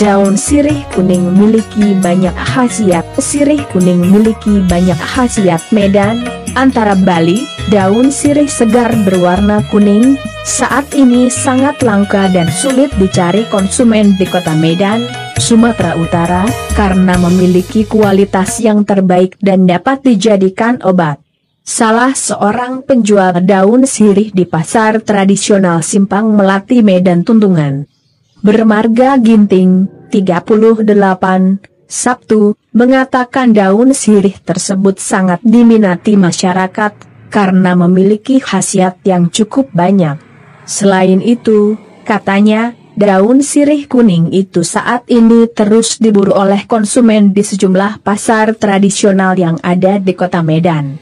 Daun sirih kuning memiliki banyak khasiat. Sirih kuning memiliki banyak khasiat Medan, antara Bali. Daun sirih segar berwarna kuning, saat ini sangat langka dan sulit dicari konsumen di kota Medan, Sumatera Utara, karena memiliki kualitas yang terbaik dan dapat dijadikan obat. Salah seorang penjual daun sirih di pasar tradisional Simpang Melati Medan Tuntungan, bermarga Ginting, 38, Sabtu, mengatakan daun sirih tersebut sangat diminati masyarakat, karena memiliki khasiat yang cukup banyak. Selain itu, katanya, daun sirih kuning itu saat ini terus diburu oleh konsumen di sejumlah pasar tradisional yang ada di kota Medan.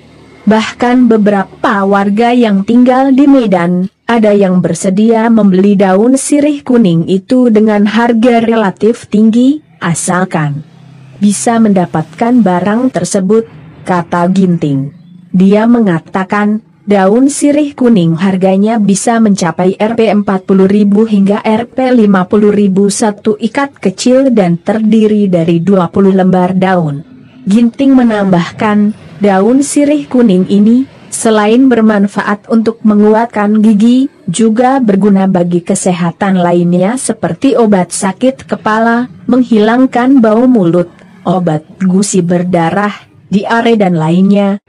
Bahkan beberapa warga yang tinggal di Medan, ada yang bersedia membeli daun sirih kuning itu dengan harga relatif tinggi, asalkan bisa mendapatkan barang tersebut, kata Ginting. Dia mengatakan, daun sirih kuning harganya bisa mencapai Rp40.000 hingga Rp50.000 satu ikat kecil dan terdiri dari 20 lembar daun. Ginting menambahkan, daun sirih kuning ini, selain bermanfaat untuk menguatkan gigi, juga berguna bagi kesehatan lainnya seperti obat sakit kepala, menghilangkan bau mulut, obat gusi berdarah, diare dan lainnya.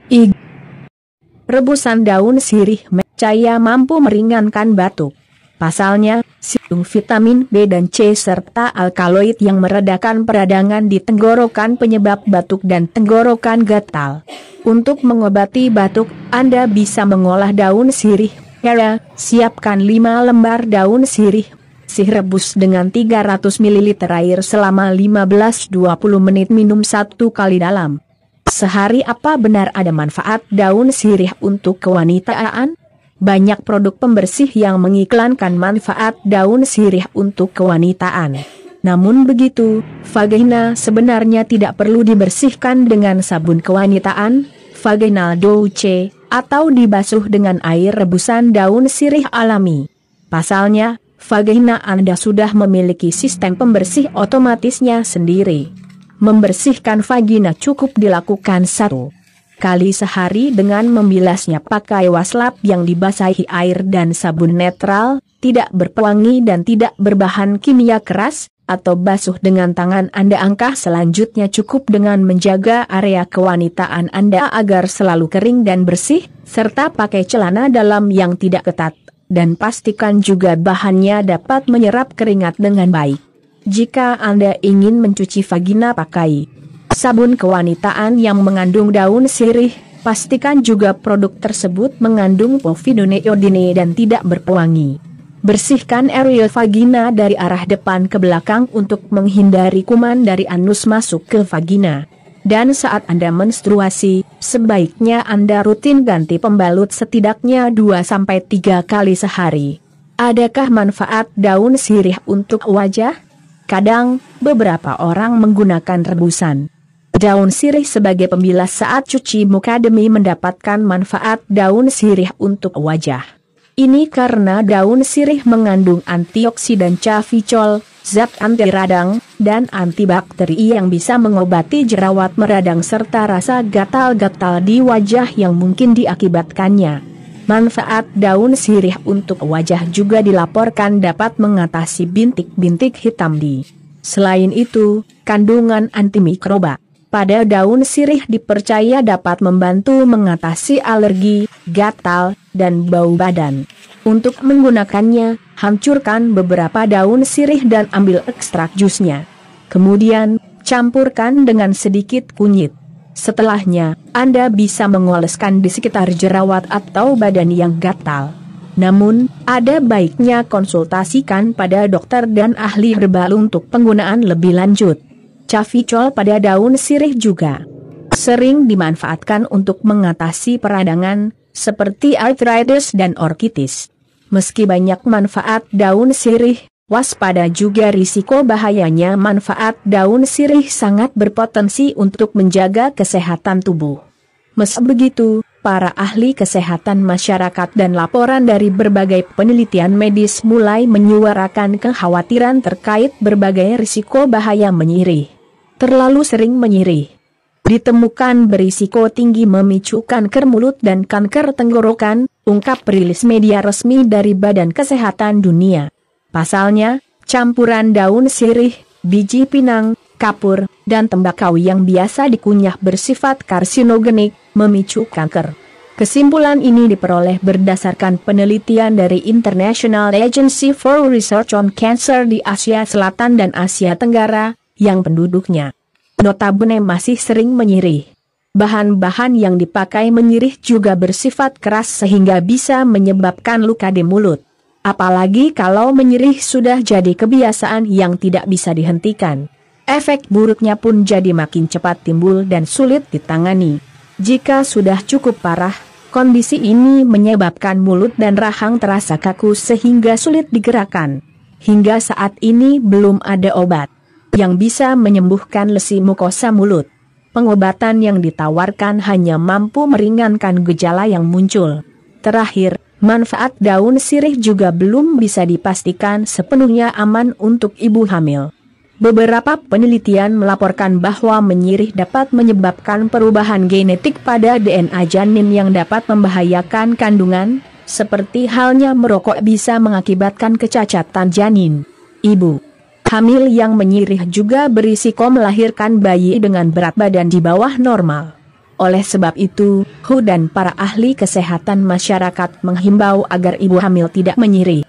Rebusan daun sirih percaya mampu meringankan batuk. Pasalnya, mengandung vitamin B dan C serta alkaloid yang meredakan peradangan di tenggorokan penyebab batuk dan tenggorokan gatal. Untuk mengobati batuk, Anda bisa mengolah daun sirih. Siapkan 5 lembar daun sirih. Rebus dengan 300 ml air selama 15-20 menit, minum 1 kali dalam sehari. Apa benar ada manfaat daun sirih untuk kewanitaan? Banyak produk pembersih yang mengiklankan manfaat daun sirih untuk kewanitaan. Namun begitu, vagina sebenarnya tidak perlu dibersihkan dengan sabun kewanitaan, vaginal douche, atau dibasuh dengan air rebusan daun sirih alami. Pasalnya, vagina Anda sudah memiliki sistem pembersih otomatisnya sendiri. Membersihkan vagina cukup dilakukan 1 kali sehari dengan membilasnya pakai waslap yang dibasahi air dan sabun netral, tidak berpewangi dan tidak berbahan kimia keras, atau basuh dengan tangan Anda. Langkah selanjutnya cukup dengan menjaga area kewanitaan Anda agar selalu kering dan bersih, serta pakai celana dalam yang tidak ketat, dan pastikan juga bahannya dapat menyerap keringat dengan baik. Jika Anda ingin mencuci vagina pakai sabun kewanitaan yang mengandung daun sirih, pastikan juga produk tersebut mengandung povidone iodine dan tidak berpewangi. Bersihkan area vagina dari arah depan ke belakang untuk menghindari kuman dari anus masuk ke vagina. Dan saat Anda menstruasi, sebaiknya Anda rutin ganti pembalut setidaknya 2-3 kali sehari. Adakah manfaat daun sirih untuk wajah? Kadang, beberapa orang menggunakan rebusan daun sirih sebagai pembilas saat cuci muka demi mendapatkan manfaat daun sirih untuk wajah. Ini karena daun sirih mengandung antioksidan caficol, zat anti radang, dan antibakteri yang bisa mengobati jerawat meradang serta rasa gatal-gatal di wajah yang mungkin diakibatkannya. Manfaat daun sirih untuk wajah juga dilaporkan dapat mengatasi bintik-bintik hitam di. Selain itu, kandungan antimikroba pada daun sirih dipercaya dapat membantu mengatasi alergi, gatal, dan bau badan. Untuk menggunakannya, hancurkan beberapa daun sirih dan ambil ekstrak jusnya. Kemudian, campurkan dengan sedikit kunyit. Setelahnya, Anda bisa mengoleskan di sekitar jerawat atau badan yang gatal. Namun, ada baiknya konsultasikan pada dokter dan ahli herbal untuk penggunaan lebih lanjut. Caficol pada daun sirih juga sering dimanfaatkan untuk mengatasi peradangan, seperti artritis dan orkitis. Meski banyak manfaat daun sirih, waspada juga risiko bahayanya. Manfaat daun sirih sangat berpotensi untuk menjaga kesehatan tubuh. Meski begitu, para ahli kesehatan masyarakat dan laporan dari berbagai penelitian medis mulai menyuarakan kekhawatiran terkait berbagai risiko bahaya menyirih. Terlalu sering menyirih ditemukan berisiko tinggi memicu kanker mulut dan kanker tenggorokan, ungkap rilis media resmi dari Badan Kesehatan Dunia. Pasalnya, campuran daun sirih, biji pinang, kapur, dan tembakau yang biasa dikunyah bersifat karsinogenik, memicu kanker. Kesimpulan ini diperoleh berdasarkan penelitian dari International Agency for Research on Cancer di Asia Selatan dan Asia Tenggara, yang penduduknya notabene masih sering menyirih. Bahan-bahan yang dipakai menyirih juga bersifat keras sehingga bisa menyebabkan luka di mulut. Apalagi kalau menyirih sudah jadi kebiasaan yang tidak bisa dihentikan. Efek buruknya pun jadi makin cepat timbul dan sulit ditangani. Jika sudah cukup parah, kondisi ini menyebabkan mulut dan rahang terasa kaku sehingga sulit digerakkan. Hingga saat ini belum ada obat yang bisa menyembuhkan lesi mukosa mulut. Pengobatan yang ditawarkan hanya mampu meringankan gejala yang muncul. Terakhir, manfaat daun sirih juga belum bisa dipastikan sepenuhnya aman untuk ibu hamil. Beberapa penelitian melaporkan bahwa menyirih dapat menyebabkan perubahan genetik pada DNA janin yang dapat membahayakan kandungan, seperti halnya merokok bisa mengakibatkan kecacatan janin. Ibu hamil yang menyirih juga berisiko melahirkan bayi dengan berat badan di bawah normal. Oleh sebab itu, WHO dan para ahli kesehatan masyarakat menghimbau agar ibu hamil tidak menyirih.